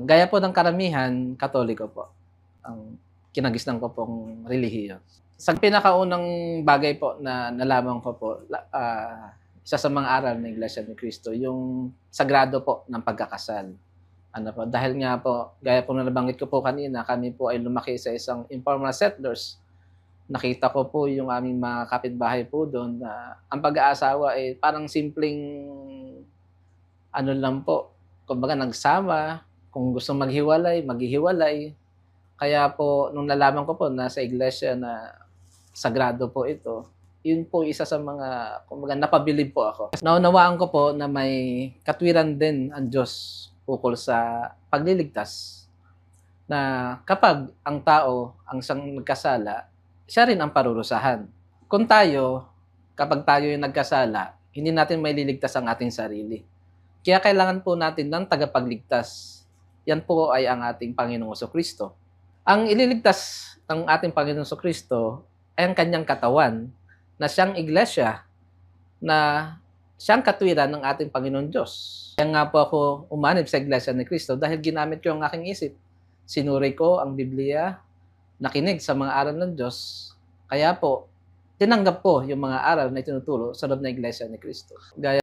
Gaya po ng karamihan, Katoliko po ang kinagisnan ko pong relihiyon. Sa pinakaunang bagay po na nalaman ko po, isa sa mga aral ng Iglesia ni Cristo, yung sagrado po ng pagkakasal. Ano po, dahil nga po, gaya po na nabanggit ko po kanina, kami po ay lumaki sa isang informal settlers. Nakita ko po yung aming mga kapitbahay po doon na ang pag-aasawa ay parang simpleng ano lang po, kumbaga nagsama, kung gusto maghiwalay, maghihiwalay. Kaya po nung nalaman ko po na sa iglesia na sagrado po ito, yun po isa sa mga kumbaga napabilib po ako. Naunawaan ko po na may katwiran din ang Diyos ukol sa pagliligtas, na kapag ang tao ang siyang nagkasala, siya rin ang parurusahan. Kung tayo, kapag tayo yung nagkasala, hindi natin maililigtas ang ating sarili. Kaya kailangan po natin ng tagapagligtas. Yan po ay ang ating Panginoong Jesucristo. Ang ililigtas ng ating Panginoong Jesucristo ay ang kanyang katawan, na siyang iglesia, na siyang katwiran ng ating Panginoon Diyos. Kaya nga po ako umanib sa Iglesia ni Cristo dahil ginamit ko ang aking isip. Sinuri ko ang Biblia, nakinig sa mga aral ng Diyos. Kaya po, tinanggap ko yung mga aral na itinuturo sa loob ng Iglesia ni Cristo. Gaya